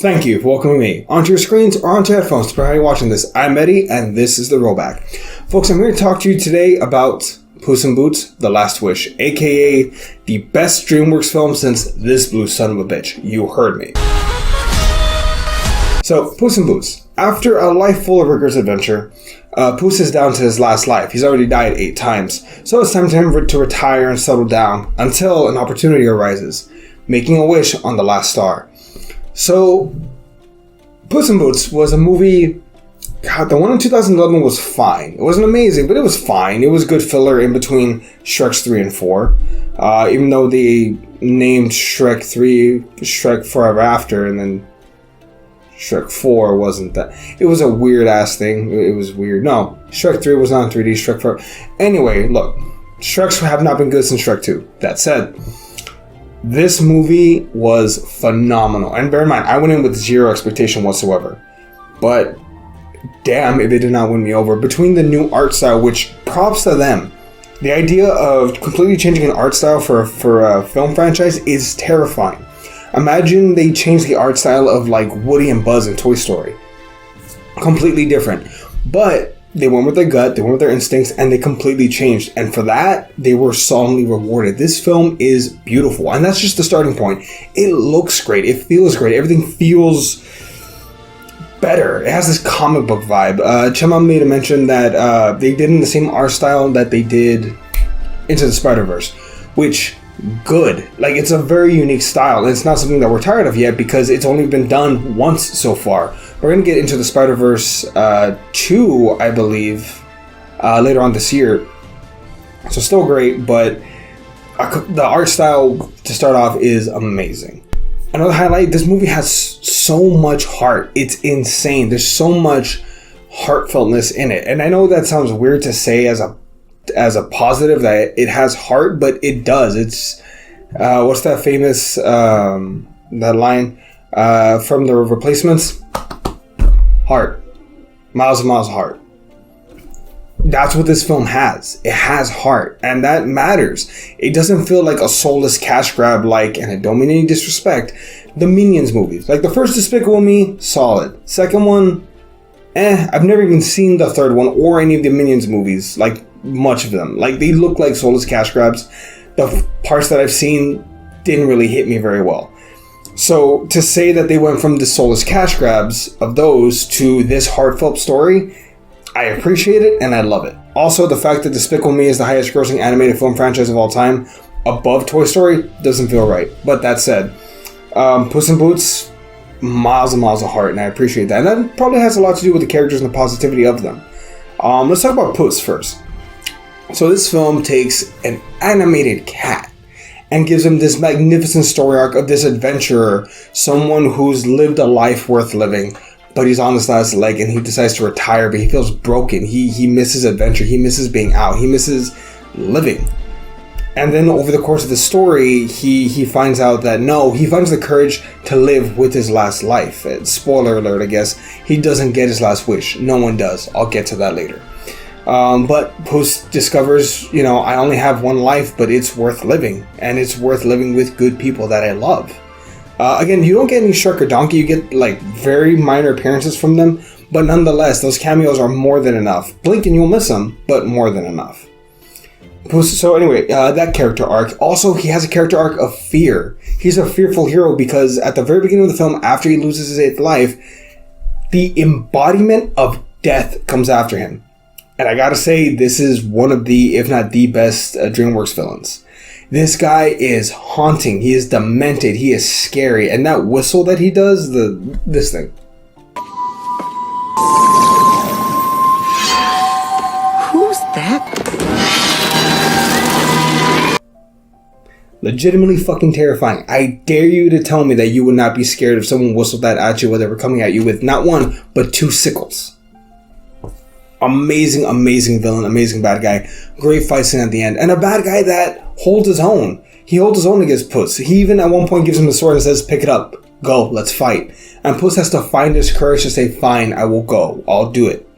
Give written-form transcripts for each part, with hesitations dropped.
Thank you for welcoming me onto your screens or onto headphones, depending on how you're watching this. I'm Eddie, and this is The Rollback. Folks, I'm here to talk to you today about Puss in Boots: The Last Wish, aka the best DreamWorks film since this blue son of a bitch. You heard me. So, Puss in Boots. After a life full of rigorous adventure, Puss is down to his last life. He's already died 8 times, so it's time for him to retire and settle down until an opportunity arises, making a wish on the last star. So, Puss in Boots was a movie. God, the one in 2011 was fine. It wasn't amazing, but it was fine. It was good filler in between Shreks 3 and 4. Even though they named Shrek 3 Shrek Forever After, and then Shrek 4 wasn't that. It was a weird ass thing. It was weird. No, Shrek 3 was not in 3D. Shrek 4. Anyway, look. Shreks have not been good since Shrek 2. That said, this movie was phenomenal. And bear in mind, I went in with zero expectation whatsoever. But damn if it did not win me over. Between the new art style, which props to them. The idea of completely changing an art style for a film franchise is terrifying. Imagine they changed the art style of like Woody and Buzz in Toy Story. Completely different. But they went with their gut, they went with their instincts, and they completely changed. And for that, they were solemnly rewarded. This film is beautiful. And that's just the starting point. It looks great. It feels great. Everything feels better. It has this comic book vibe. Chema made a mention that they did in the same art style that they did Into the Spider-Verse. Which, good. Like, it's a very unique style. And it's not something that we're tired of yet because it's only been done once so far. We're going to get Into the Spider-Verse 2, I believe, later on this year. So still great, but the art style to start off is amazing. Another highlight, this movie has so much heart. It's insane. There's so much heartfeltness in it. And I know that sounds weird to say as a positive that it has heart, but it does. It's, what's that famous, that line from The Replacements? Heart. Miles and miles of heart. That's what this film has. It has heart, and that matters. It doesn't feel like a soulless cash grab like, and I don't mean any disrespect, the Minions movies. Like the first Despicable Me, solid. Second one, I've never even seen the third one or any of the Minions movies, like much of them. Like they look like soulless cash grabs. The parts that I've seen didn't really hit me very well. So to say that they went from the soulless cash grabs of those to this heartfelt story, I appreciate it and I love it. Also, the fact that Despicable Me is the highest grossing animated film franchise of all time, above Toy Story, doesn't feel right. But that said, Puss in Boots, miles and miles of heart, and I appreciate that. And that probably has a lot to do with the characters and the positivity of them. Let's talk about Puss first. So this film takes an animated cat and gives him this magnificent story arc of this adventurer, someone who's lived a life worth living, but he's on his last leg and he decides to retire, but he feels broken. He misses adventure. He misses being out. He misses living. And then over the course of the story, he finds out that he finds the courage to live with his last life. Spoiler alert, I guess. He doesn't get his last wish. No one does. I'll get to that later. But Puss discovers, I only have one life, but it's worth living. And it's worth living with good people that I love. Again, you don't get any Shrek or Donkey. You get, very minor appearances from them. But nonetheless, those cameos are more than enough. Blink and you'll miss them, but more than enough. Puss, so anyway, that character arc. Also, he has a character arc of fear. He's a fearful hero because at the very beginning of the film, after he loses his 8th life, the embodiment of death comes after him. And I gotta say, this is one of the, if not the best DreamWorks villains. This guy is haunting. He is demented. He is scary. And that whistle that he does, this thing. Who's that? Legitimately fucking terrifying. I dare you to tell me that you would not be scared if someone whistled that at you while they were coming at you with not one, but 2 sickles. Amazing, amazing villain, amazing bad guy. Great fight scene at the end. And a bad guy that holds his own. He holds his own against Puss. He even at one point gives him the sword and says, pick it up. Go, let's fight. And Puss has to find his courage to say, fine, I will go. I'll do it.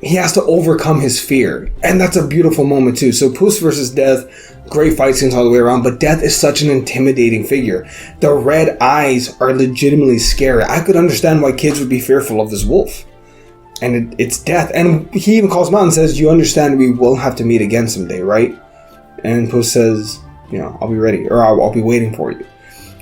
he has to overcome his fear. And that's a beautiful moment too. So Puss versus Death, great fight scenes all the way around, but Death is such an intimidating figure. The red eyes are legitimately scary. I could understand why kids would be fearful of this wolf. And it's Death. And he even calls him out and says, you understand we will have to meet again someday, right? And Puss says, I'll be ready, or I'll be waiting for you.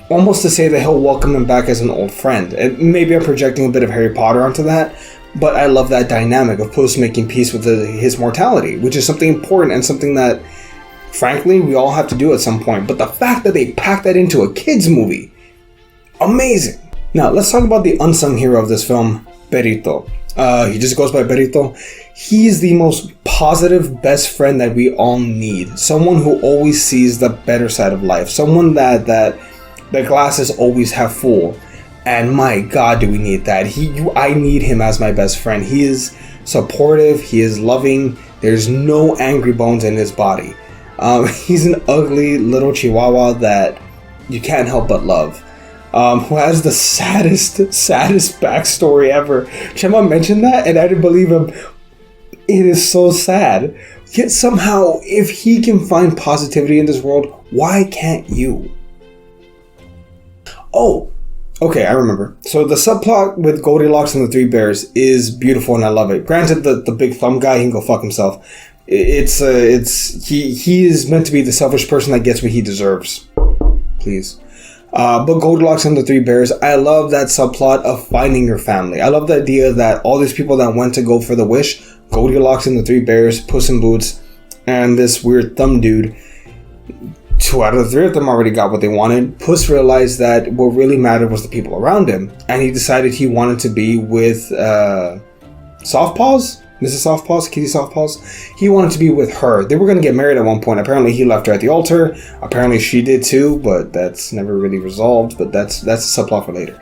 Almost to say that he'll welcome him back as an old friend. And maybe I'm projecting a bit of Harry Potter onto that, but I love that dynamic of Puss making peace with his mortality, which is something important and something that, frankly, we all have to do at some point. But the fact that they packed that into a kid's movie, amazing. Now, let's talk about the unsung hero of this film, Perito. He just goes by Perito. He's the most positive best friend that we all need. Someone who always sees the better side of life. Someone that the glasses always half full. And my God, do we need that. I need him as my best friend. He is supportive. He is loving. There's no angry bones in his body. He's an ugly little chihuahua that you can't help but love. Who has the saddest backstory ever. Chema mentioned that and I didn't believe him. It is so sad. Yet somehow, if he can find positivity in this world, why can't you? Oh, okay, I remember. So the subplot with Goldilocks and the Three Bears is beautiful and I love it. Granted, the big thumb guy, he can go fuck himself. He is meant to be the selfish person that gets what he deserves. Please. But Goldilocks and the Three Bears, I love that subplot of finding your family. I love the idea that all these people that went to go for the wish, Goldilocks and the Three Bears, Puss in Boots, and this weird thumb dude, 2 out of the 3 of them already got what they wanted. Puss realized that what really mattered was the people around him, and he decided he wanted to be with Soft Paws? Mrs. Soft Paws? Kitty Soft Paws? He wanted to be with her. They were going to get married at one point. Apparently he left her at the altar. Apparently she did too, but that's never really resolved. But that's a subplot for later.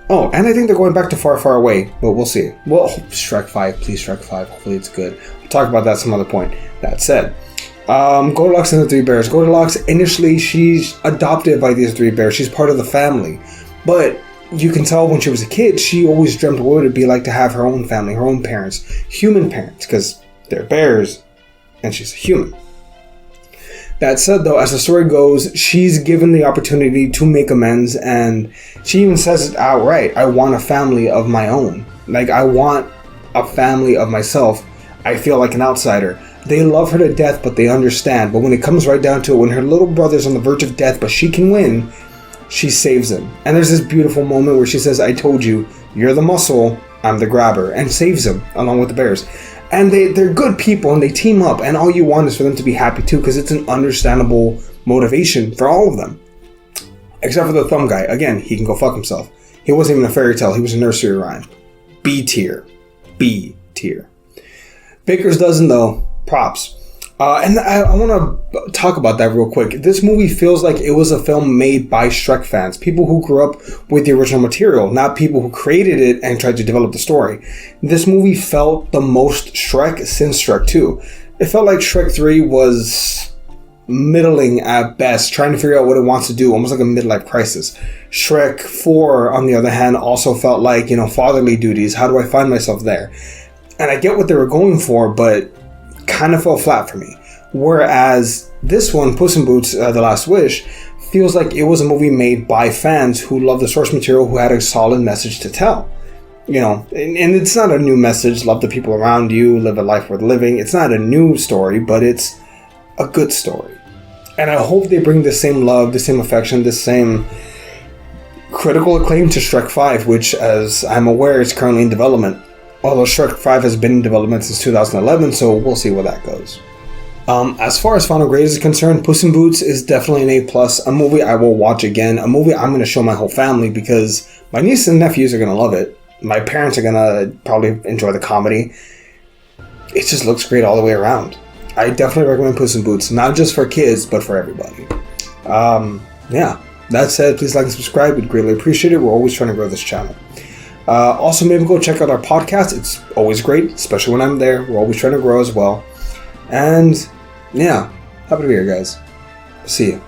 Oh, and I think they're going back to Far, Far Away, but we'll see. Well, Shrek 5. Please, Shrek 5. Hopefully it's good. We'll talk about that some other point. That said, Goldilocks and the Three Bears. Goldilocks, initially, she's adopted by these three bears. She's part of the family. But you can tell when she was a kid, she always dreamt what it would be like to have her own family, her own parents, human parents, because they're bears, and she's a human. That said, though, as the story goes, she's given the opportunity to make amends, and she even says it outright, I want a family of my own. Like, I want a family of myself. I feel like an outsider. They love her to death, but they understand. But when it comes right down to it, when her little brother's on the verge of death, but she can win, she saves him. And there's this beautiful moment where she says, I told you, you're the muscle, I'm the grabber, and saves him along with the bears. And they're good people and they team up, and all you want is for them to be happy too, because it's an understandable motivation for all of them. Except for the thumb guy. Again, he can go fuck himself. He wasn't even a fairy tale, he was a nursery rhyme. B tier. B tier. Baker's Dozen though, props. And I want to talk about that real quick. This movie feels like it was a film made by Shrek fans. People who grew up with the original material, not people who created it and tried to develop the story. This movie felt the most Shrek since Shrek 2. It felt like Shrek 3 was middling at best, trying to figure out what it wants to do, almost like a midlife crisis. Shrek 4, on the other hand, also felt like, fatherly duties. How do I find myself there? And I get what they were going for, but kind of fell flat for me. Whereas this one, Puss in Boots, The Last Wish, feels like it was a movie made by fans who loved the source material, who had a solid message to tell. And it's not a new message. Love the people around you, live a life worth living. It's not a new story, but it's a good story. And I hope they bring the same love, the same affection, the same critical acclaim to Shrek 5, which, as I'm aware, is currently in development. Although Shrek 5 has been in development since 2011, so we'll see where that goes. As far as final grades is concerned, Puss in Boots is definitely an A+, a movie I will watch again, a movie I'm going to show my whole family because my nieces and nephews are going to love it. My parents are going to probably enjoy the comedy. It just looks great all the way around. I definitely recommend Puss in Boots, not just for kids, but for everybody. Yeah, that said, please like and subscribe. We'd greatly appreciate it. We're always trying to grow this channel. Also, maybe go check out our podcast. It's always great, especially when I'm there. We're always trying to grow as well. And yeah, happy to be here, guys. See you.